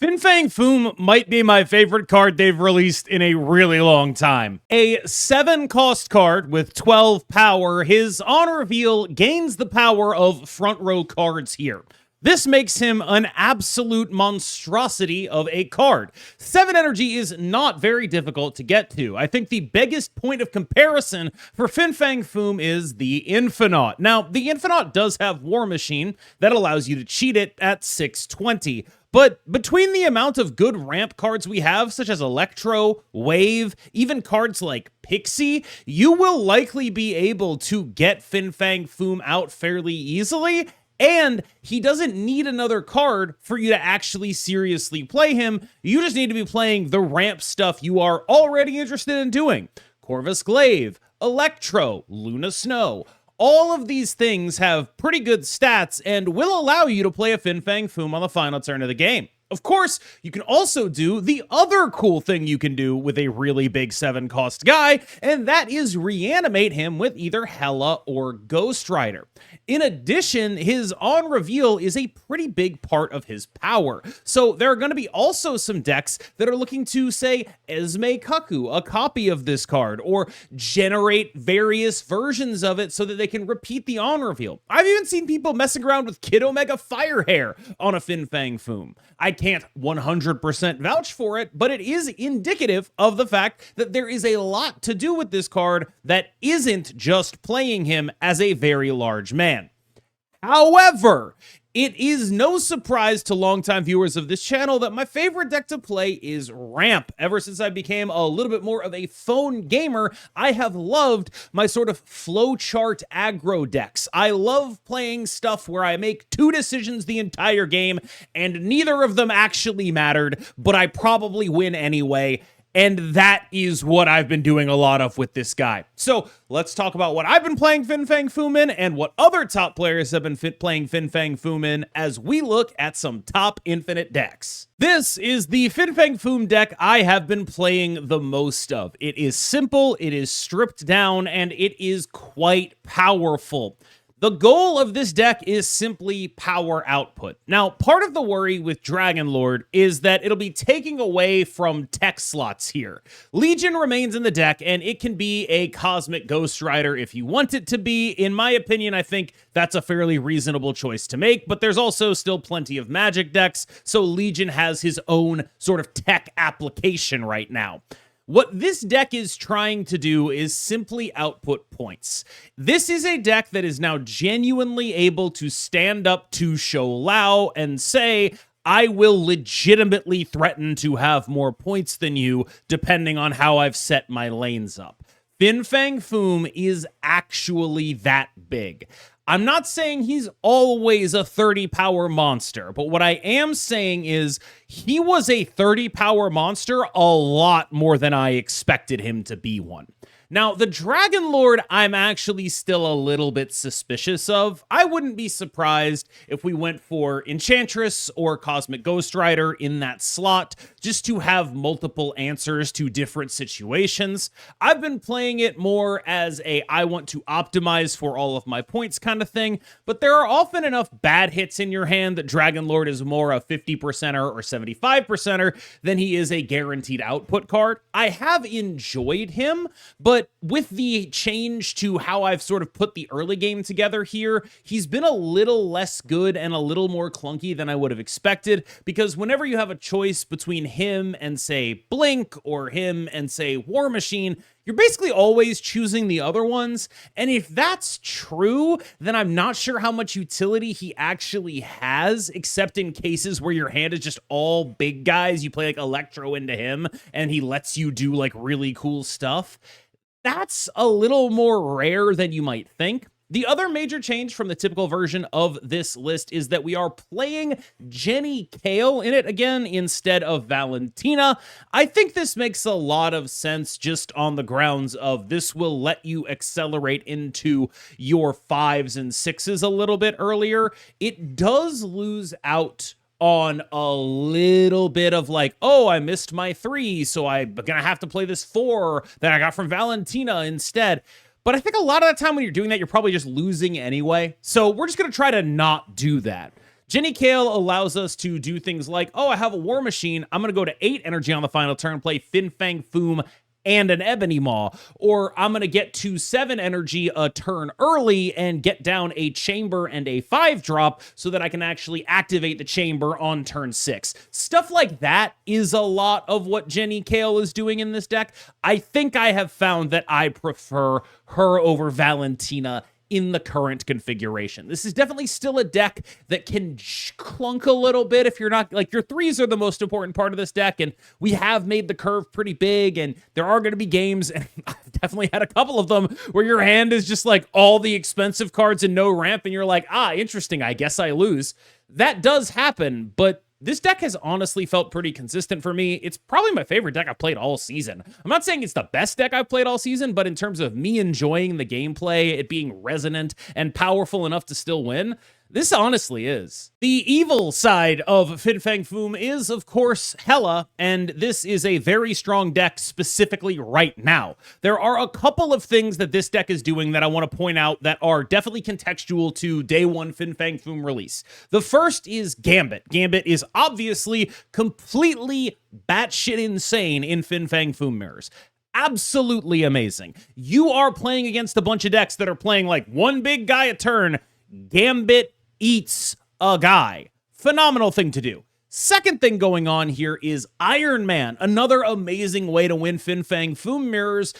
Fang Foom might be my favorite card they've released in a really long time. A 7-cost card with 12 power, his on reveal gains the power of front row cards here. This makes him an absolute monstrosity of a card. 7 energy is not very difficult to get to. I think the biggest point of comparison for Fang Foom is the Infinaut. Now, the Infinaut does have War Machine that allows you to cheat it at 620. But between the amount of good ramp cards we have, such as Electro, Wave, even cards like Pixie, you will likely be able to get Fang Foom out fairly easily, and he doesn't need another card for you to actually seriously play him. You just need to be playing the ramp stuff you are already interested in doing. Corvus Glaive, Electro, Luna Snow. All of these things have pretty good stats and will allow you to play a Fang Foom on the final turn of the game. Of course, you can also do the other cool thing you can do with a really big 7-cost guy, and that is reanimate him with either Hela or Ghost Rider. In addition, his on reveal is a pretty big part of his power. So there are going to be also some decks that are looking to, say, Esme Kaku, a copy of this card, or generate various versions of it so that they can repeat the on reveal. I've even seen people messing around with Kid Omega Firehair on a Fang Foom. I can't 100% vouch for it, but it is indicative of the fact that there is a lot to do with this card that isn't just playing him as a very large man. However, it is no surprise to longtime viewers of this channel that my favorite deck to play is Ramp. Ever since I became a little bit more of a phone gamer, I have loved my sort of flowchart aggro decks. I love playing stuff where I make 2 decisions the entire game, and neither of them actually mattered, but I probably win anyway. And that is what I've been doing a lot of with this guy. So let's talk about what I've been playing Fang Foom in and what other top players have been playing Fang Foom in as we look at some top Infinite decks. This is the Fang Foom deck I have been playing the most of. It is simple, it is stripped down, and it is quite powerful. The goal of this deck is simply power output. Now, part of the worry with Dragon Lord is that it'll be taking away from tech slots here. Legion remains in the deck, and it can be a Cosmic Ghost Rider if you want it to be. In my opinion, I think that's a fairly reasonable choice to make, but there's also still plenty of Magic decks, so Legion has his own sort of tech application right now. What this deck is trying to do is simply output points. This is a deck that is now genuinely able to stand up to Sholau and say, I will legitimately threaten to have more points than you, depending on how I've set my lanes up. Fang Foom is actually that big. I'm not saying he's always a 30 power monster, but what I am saying is he was a 30 power monster a lot more than I expected him to be one. Now, the Dragon Lord, I'm actually still a little bit suspicious of. I wouldn't be surprised if we went for Enchantress or Cosmic Ghost Rider in that slot, just to have multiple answers to different situations. I've been playing it more as a I want to optimize for all of my points kind of thing, but there are often enough bad hits in your hand that Dragon Lord is more a 50%er or 75%er than he is a guaranteed output card. I have enjoyed him, but with the change to how I've sort of put the early game together here, he's been a little less good and a little more clunky than I would have expected, because whenever you have a choice between him and, say, Blink, or him and, say, War Machine, you're basically always choosing the other ones, and if that's true, then I'm not sure how much utility he actually has, except in cases where your hand is just all big guys. You play, like, Electro into him, and he lets you do, like, really cool stuff. That's a little more rare than you might think. The other major change from the typical version of this list is that we are playing Jenny Kale in it again instead of Valentina. I think this makes a lot of sense just on the grounds of this will let you accelerate into your 5s and 6s a little bit earlier. It does lose out on a little bit of like, oh, I missed my 3, so I'm gonna have to play this 4 that I got from Valentina instead. But I think a lot of the time when you're doing that, you're probably just losing anyway. So we're just gonna try to not do that. Jenny Kale allows us to do things like, oh, I have a War Machine. I'm going to go to 8 energy on the final turn, play Fang Foom and an Ebony Maw, or I'm going to get to 7 energy a turn early and get down a chamber and a 5-drop so that I can actually activate the chamber on turn 6. Stuff like that is a lot of what Jenny Kale is doing in this deck. I think I have found that I prefer her over Valentina in the current configuration. This is definitely still a deck that can clunk a little bit if you're not, like, your 3s are the most important part of this deck, and we have made the curve pretty big, and there are going to be games, and I've definitely had a couple of them, where your hand is just like all the expensive cards and no ramp, and you're like, interesting, I guess I lose. That does happen, but this deck has honestly felt pretty consistent for me. It's probably my favorite deck I've played all season. I'm not saying it's the best deck I've played all season, but in terms of me enjoying the gameplay, it being resonant and powerful enough to still win, this honestly is. The evil side of Fang Foom is, of course, Hela, and this is a very strong deck specifically right now. There are a couple of things that this deck is doing that I want to point out that are definitely contextual to day 1 Fang Foom release. The first is Gambit. Gambit is obviously completely batshit insane in Fang Foom mirrors. Absolutely amazing. You are playing against a bunch of decks that are playing like one big guy a turn. Gambit eats a guy. Phenomenal thing to do. Second thing going on here is Iron Man, another amazing way to win Fang Foom mirrors.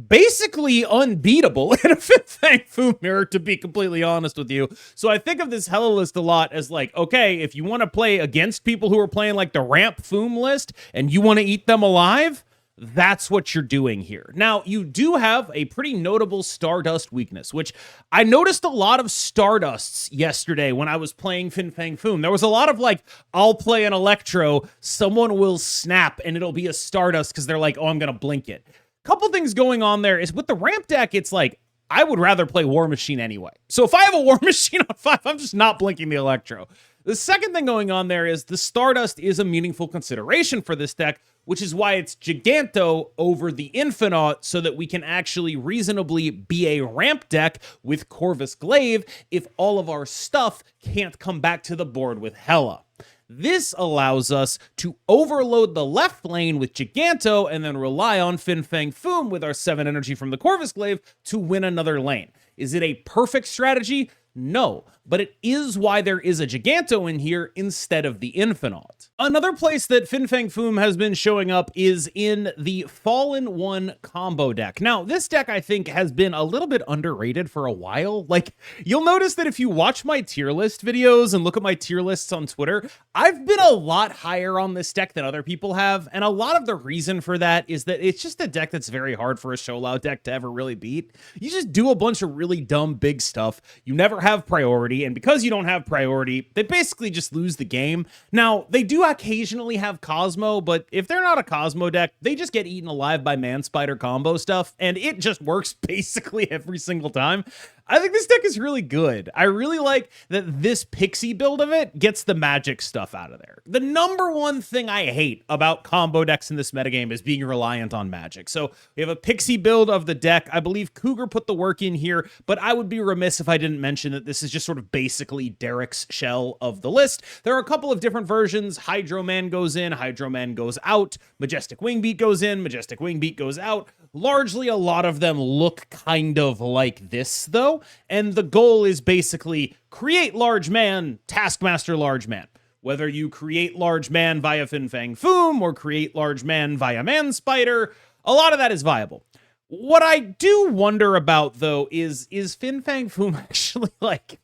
Basically unbeatable in a Fang Foom mirror, to be completely honest with you. So I think of this Hela list a lot as like, okay, if you want to play against people who are playing like the ramp Foom list and you want to eat them alive, that's what you're doing here. Now, you do have a pretty notable Stardust weakness, which I noticed a lot of Stardusts yesterday when I was playing Fang Foom. There was a lot of like, I'll play an Electro, someone will snap, and it'll be a Stardust because they're like, oh, I'm going to blink it. Couple things going on there is with the ramp deck, it's like, I would rather play War Machine anyway. So if I have a War Machine on 5, I'm just not blinking the Electro. The second thing going on there is the Stardust is a meaningful consideration for this deck, which is why it's Giganto over the Infinaut, so that we can actually reasonably be a ramp deck with Corvus Glaive if all of our stuff can't come back to the board with Hela. This allows us to overload the left lane with Giganto and then rely on Fang Foom with our 7 energy from the Corvus Glaive to win another lane. Is it a perfect strategy? No, but it is why there is a Giganto in here instead of the Infinaut. Another place that Fang Foom has been showing up is in the Fallen 1 combo deck. Now, this deck, I think, has been a little bit underrated for a while. Like, you'll notice that if you watch my tier list videos and look at my tier lists on Twitter, I've been a lot higher on this deck than other people have, and a lot of the reason for that is that it's just a deck that's very hard for a Sholau deck to ever really beat. You just do a bunch of really dumb, big stuff. You never have priority, and because you don't have priority, they basically just lose the game. Now, they do occasionally have Cosmo, but if they're not a Cosmo deck, they just get eaten alive by Man Spider combo stuff, and it just works basically every single time. I think this deck is really good. I really like that this Pixie build of it gets the magic stuff out of there. The number one thing I hate about combo decks in this metagame is being reliant on magic. So we have a Pixie build of the deck. I believe Cougar put the work in here, but I would be remiss if I didn't mention that this is just sort of basically Derek's shell of the list. There are a couple of different versions. Hydro Man goes in, Hydro Man goes out, Majestic Wingbeat goes in, Majestic Wingbeat goes out. Largely, a lot of them look kind of like this, though, and the goal is basically create large man, Taskmaster large man. Whether you create large man via Fang Foom or create large man via Man Spider, a lot of that is viable. What I do wonder about, though, is Fang Foom actually, like,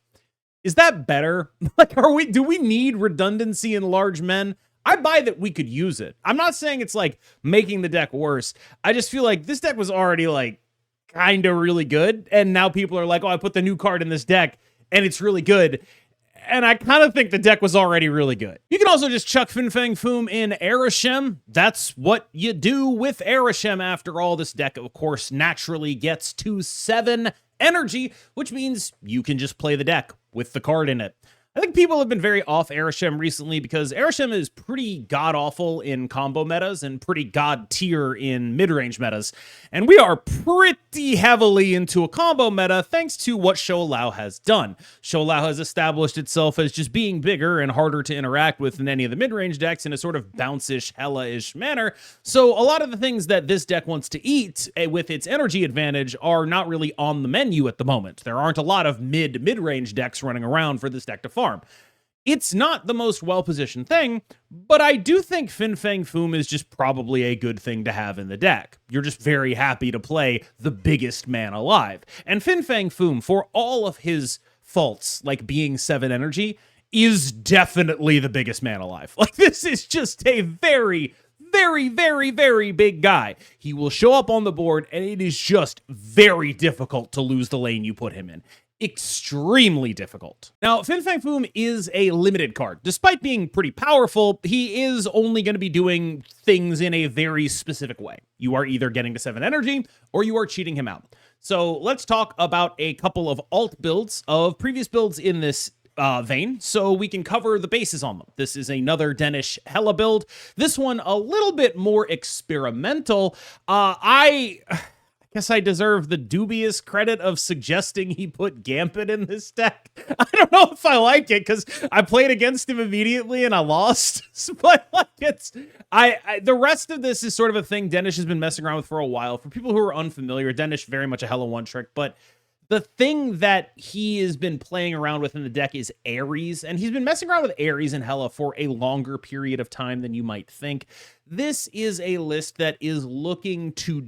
is that better? Like, do we need redundancy in large men? I buy that we could use it. I'm not saying it's like making the deck worse. I just feel like this deck was already like kind of really good. And now people are like, oh, I put the new card in this deck and it's really good. And I kind of think the deck was already really good. You can also just chuck Fang Foom in Arishem. That's what you do with Arishem. After all, this deck, of course, naturally gets to 7 energy, which means you can just play the deck with the card in it. I think people have been very off Arishem recently because Arishem is pretty god-awful in combo metas and pretty god-tier in mid-range metas. And we are pretty heavily into a combo meta thanks to what Sholau has done. Sholau has established itself as just being bigger and harder to interact with than any of the mid-range decks in a sort of bounce-ish, Hela-ish manner. So a lot of the things that this deck wants to eat with its energy advantage are not really on the menu at the moment. There aren't a lot of mid-range decks running around for this deck to farm. It's not the most well-positioned thing, but I do think Fang Foom is just probably a good thing to have in the deck. You're just very happy to play the biggest man alive. And Fang Foom, for all of his faults, like being 7 energy, is definitely the biggest man alive. Like, this is just a very, very, very, very big guy. He will show up on the board, and it is just very difficult to lose the lane you put him in. Extremely difficult. Now, Fang Foom is a limited card. Despite being pretty powerful, he is only going to be doing things in a very specific way. You are either getting to 7 energy, or you are cheating him out. So let's talk about a couple of alt builds of previous builds in this vein, so we can cover the bases on them. This is another Danish Hela build. This one a little bit more experimental. I guess I deserve the dubious credit of suggesting he put Gambit in this deck. I don't know if I like it because I played against him immediately and I lost. But like the rest of this is sort of a thing Danish has been messing around with for a while. For people who are unfamiliar, Danish very much a Hela one trick, but the thing that he has been playing around with in the deck is Ares, and he's been messing around with Ares and Hela for a longer period of time than you might think. This is a list that is looking to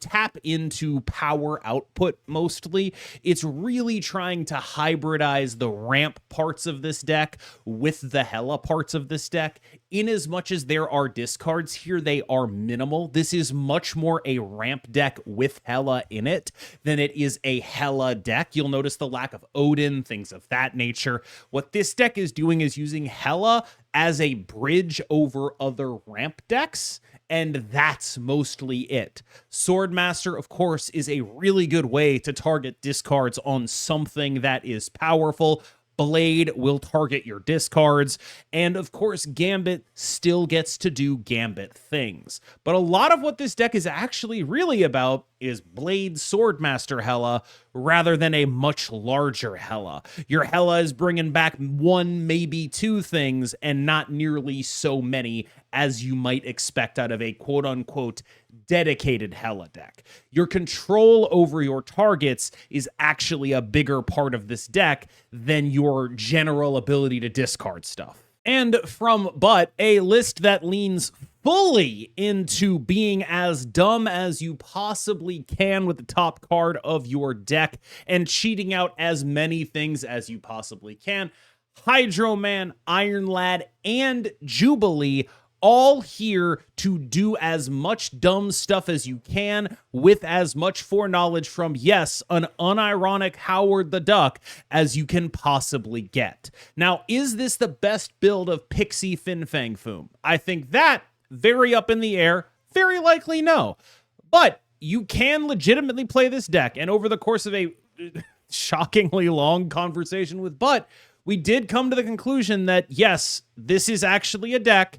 tap into power output mostly. It's really trying to hybridize the ramp parts of this deck with the Hela parts of this deck. In as much as there are discards here, they are minimal. This is much more a ramp deck with Hela in it than it is a Hela deck. You'll notice the lack of Odin, things of that nature. What this deck is doing is using Hela as a bridge over other ramp decks, and that's mostly it. Swordmaster, of course, is a really good way to target discards on something that is powerful. Blade will target your discards, and of course Gambit still gets to do Gambit things. But a lot of what this deck is actually really about is Blade Swordmaster Hela rather than a much larger Hela. Your Hela is bringing back 1, maybe 2 things, and not nearly so many as you might expect out of a quote-unquote dedicated Hela deck. Your control over your targets is actually a bigger part of this deck than your general ability to discard stuff. And from But, a list that leans fully into being as dumb as you possibly can with the top card of your deck and cheating out as many things as you possibly can. Hydro Man, Iron Lad, and Jubilee all here to do as much dumb stuff as you can with as much foreknowledge from, yes, an unironic Howard the Duck as you can possibly get. Now, is this the best build of Pixie Fang Foom? I think that, very up in the air, very likely no. But you can legitimately play this deck, and over the course of a shockingly long conversation with But, we did come to the conclusion that, yes, this is actually a deck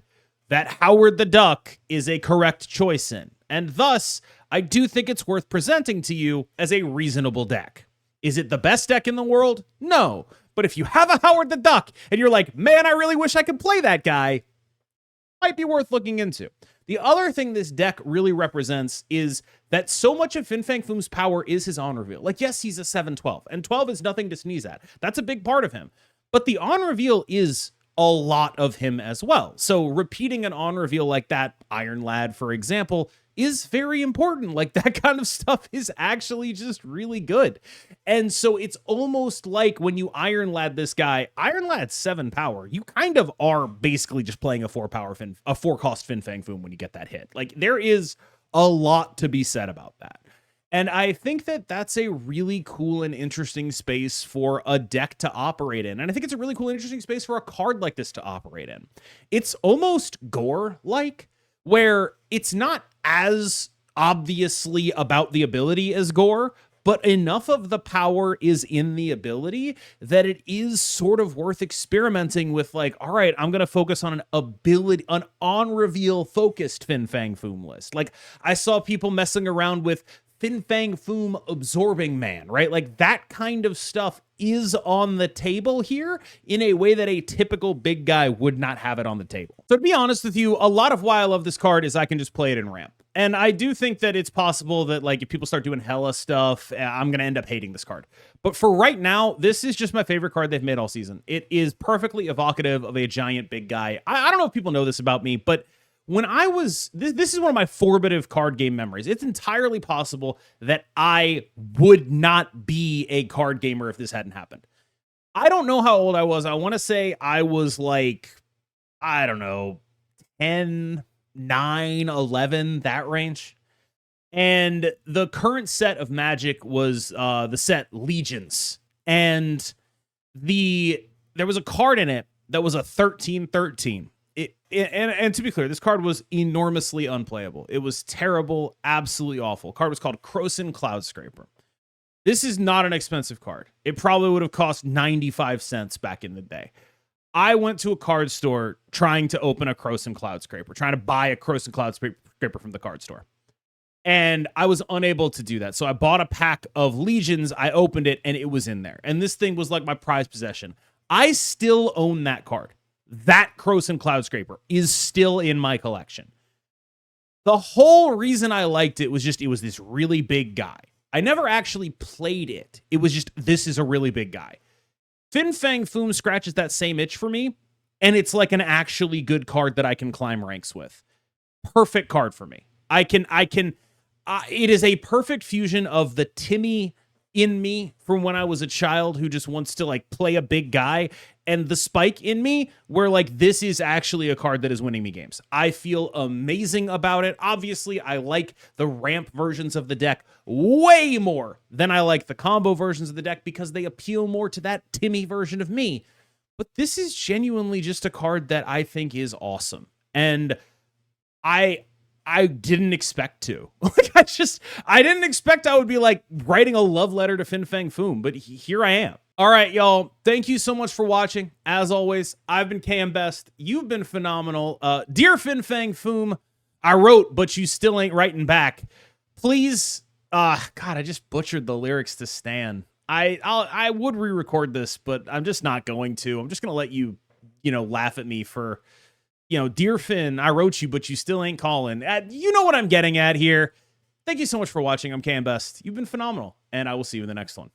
that Howard the Duck is a correct choice in. And thus, I do think it's worth presenting to you as a reasonable deck. Is it the best deck in the world? No. But if you have a Howard the Duck and you're like, man, I really wish I could play that guy, might be worth looking into. The other thing this deck really represents is that so much of Fang Foom's power is his on reveal. Like, yes, he's a 7/12, and 12 is nothing to sneeze at. That's a big part of him. But the on reveal is a lot of him as well. So repeating an on reveal like that, Iron Lad, for example, is very important. Like, that kind of stuff is actually just really good. And so it's almost like when you Iron Lad this guy, Iron Lad's 7 power, you kind of are basically just playing a 4-cost Fang Foom when you get that hit. Like, there is a lot to be said about that. And I think that that's a really cool and interesting space for a deck to operate in. And I think it's a really cool and interesting space for a card like this to operate in. It's almost Gore-like, where it's not as obviously about the ability as Gore, but enough of the power is in the ability that it is sort of worth experimenting with, like, all right, I'm going to focus on an on-reveal focused Fang Foom list. Like, I saw people messing around with Fang Foom Absorbing Man, right? Like, that kind of stuff is on the table here in a way that a typical big guy would not have it on the table. So to be honest with you, a lot of why I love this card is I can just play it in ramp. And I do think that it's possible that, like, if people start doing Hela stuff, I'm going to end up hating this card. But for right now, this is just my favorite card they've made all season. It is perfectly evocative of a giant big guy. I don't know if people know this about me, but when I was, this is one of my formative card game memories. It's entirely possible that I would not be a card gamer if this hadn't happened. I don't know how old I was. I want to say I was like, I don't know, 10, 9, 11, that range. And the current set of Magic was the set Legions. And there was a card in it that was a 13-13. And to be clear, this card was enormously unplayable. It was terrible, absolutely awful. The card was called Krosan Cloudscraper. This is not an expensive card. It probably would have cost 95 cents back in the day. I went to a card store trying to open a Krosan Cloudscraper, trying to buy a Krosan Cloudscraper from the card store. And I was unable to do that. So I bought a pack of Legions, I opened it, and it was in there. And this thing was like my prized possession. I still own that card. That Krosan Cloudscraper is still in my collection. The whole reason I liked it was just it was this really big guy. I never actually played it. It was just, this is a really big guy. Fang Foom scratches that same itch for me, and it's like an actually good card that I can climb ranks with. Perfect card for me. It is a perfect fusion of the Timmy in me from when I was a child who just wants to, like, play a big guy, and the Spike in me where, like, this is actually a card that is winning me games. I feel amazing about it. Obviously, I like the ramp versions of the deck way more than I like the combo versions of the deck because they appeal more to that Timmy version of me. But this is genuinely just a card that I think is awesome. And I didn't expect to. Like, I didn't expect I would be, like, writing a love letter to Fang Foom, but here I am. All right, y'all. Thank you so much for watching. As always, I've been KMBest. You've been phenomenal. Dear Fang Foom, I wrote, but you still ain't writing back. Please, God, I just butchered the lyrics to Stan. I would re-record this, but I'm just not going to. I'm just going to let you, laugh at me for, Dear Finn, I wrote you, but you still ain't calling. You know what I'm getting at here. Thank you so much for watching. I'm KMBest. You've been phenomenal, and I will see you in the next one.